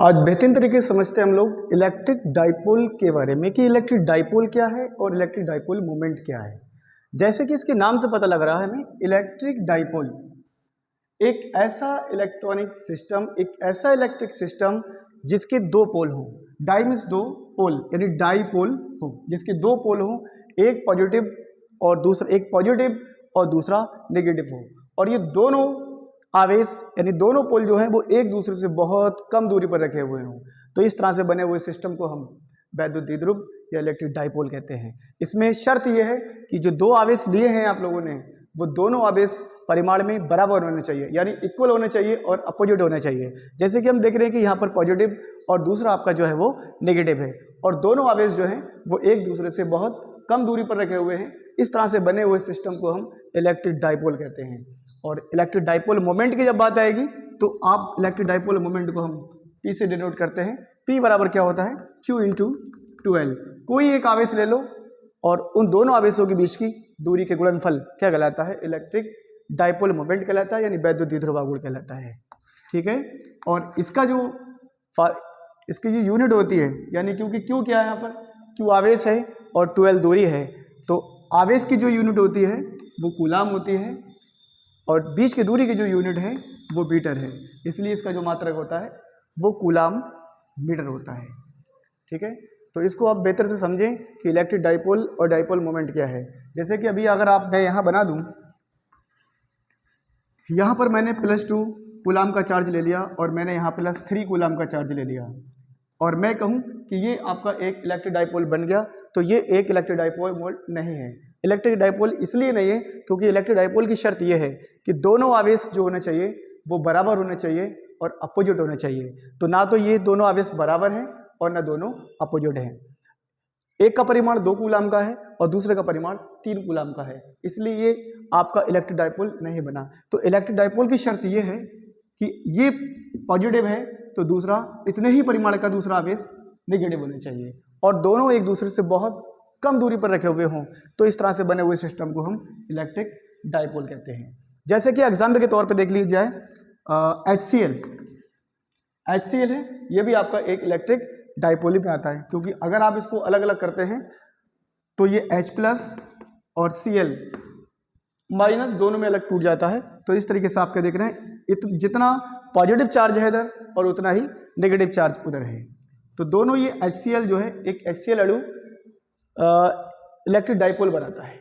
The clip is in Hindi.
आज बेहतरीन तरीके से समझते हैं हम लोग इलेक्ट्रिक डाइपोल के बारे में कि इलेक्ट्रिक डाइपोल क्या है और इलेक्ट्रिक डाइपोल मोमेंट क्या है। जैसे कि इसके नाम से पता लग रहा है हमें, इलेक्ट्रिक डाइपोल एक ऐसा इलेक्ट्रॉनिक सिस्टम, एक ऐसा इलेक्ट्रिक सिस्टम जिसके दो पोल हों। डाई मीन्स दो, पोल यानी डाइपोल हो, जिसके दो पोल हों, एक पॉजिटिव और दूसरा नेगेटिव हो, और ये दोनों आवेश यानी दोनों पोल जो हैं वो एक दूसरे से बहुत कम दूरी पर रखे हुए हों। तो इस तरह से बने हुए सिस्टम को हम वैद्युत द्विध्रुव या इलेक्ट्रिक डाइपोल कहते हैं। इसमें शर्त यह है कि जो दो आवेश लिए हैं आप लोगों ने, वो दोनों आवेश परिमाण में बराबर होने चाहिए, यानी इक्वल होने चाहिए और अपोजिट होने चाहिए। जैसे कि हम देख रहे हैं कि यहाँ पर पॉजिटिव और दूसरा आपका जो है वो नेगेटिव है, और दोनों आवेश जो हैं वो एक दूसरे से बहुत कम दूरी पर रखे हुए हैं। इस तरह से बने हुए सिस्टम को हम इलेक्ट्रिक डाइपोल कहते हैं। और इलेक्ट्रिक डाइपोल मोमेंट की जब बात आएगी तो आप इलेक्ट्रिक डाइपोल मोमेंट को हम P से डिनोट करते हैं। P बराबर क्या होता है, Q इंटू 2L। कोई एक आवेश ले लो और उन दोनों आवेशों के बीच की दूरी के गुणनफल क्या कहलाता है, इलेक्ट्रिक डाइपोल मोमेंट कहलाता है, यानी वैद्युत द्विध्रुव आघूर्ण कहलाता है। ठीक है, और इसकी जो यूनिट होती है, यानी क्योंकि Q क्या है यहाँ पर, Q आवेश है और 2L दूरी है, तो आवेश की जो यूनिट होती है वो कूलाम होती है, और बीच की दूरी की जो यूनिट है वो मीटर है। इसलिए इसका जो मात्रक होता है वो कूलाम मीटर होता है। ठीक है, तो इसको आप बेहतर से समझें कि इलेक्ट्रिक डाइपोल और डाइपोल मोमेंट क्या है। जैसे कि अभी अगर मैं यहाँ बना दूँ, यहाँ पर मैंने +2 कूलाम का चार्ज ले लिया और मैंने यहाँ +3 कूलाम का चार्ज ले लिया, और मैं कहूँ कि ये आपका एक इलेक्ट्रिक डाइपोल बन गया, तो ये एक इलेक्ट्रिक डाइपोल नहीं है। इलेक्ट्रिक डाइपोल इसलिए नहीं है क्योंकि इलेक्ट्रिक डाइपोल की शर्त ये है कि दोनों आवेश जो होने चाहिए वो बराबर होने चाहिए और अपोजिट होने चाहिए। तो ना तो ये दोनों आवेश बराबर हैं और ना दोनों अपोजिट हैं। एक का परिमाण 2 कूलाम का है और दूसरे का परिमाण 3 कूलाम का है, इसलिए ये आपका इलेक्ट्रिक डाइपोल नहीं बना। तो इलेक्ट्रिक डाइपोल की शर्त ये है कि ये पॉजिटिव है तो दूसरा इतने ही परिमाण का दूसरा आवेश नेगेटिव होने चाहिए, और दोनों एक दूसरे से बहुत कम दूरी पर रखे हुए हों। तो इस तरह से बने हुए सिस्टम को हम इलेक्ट्रिक डाइपोल कहते हैं। जैसे कि एग्जाम्पल के तौर पे देख लीजिए जाए, HCl है, ये भी आपका एक इलेक्ट्रिक डाइपोल ही में आता है, क्योंकि अगर आप इसको अलग अलग करते हैं तो ये H+ और Cl माइनस दोनों में अलग टूट जाता है। तो इस तरीके से आप क्या देख रहे हैं, जितना पॉजिटिव चार्ज है इधर और उतना ही नेगेटिव चार्ज उधर है। तो दोनों ये HCl जो है, एक HCl अणु इलेक्ट्रिक डाइपोल बनाता है।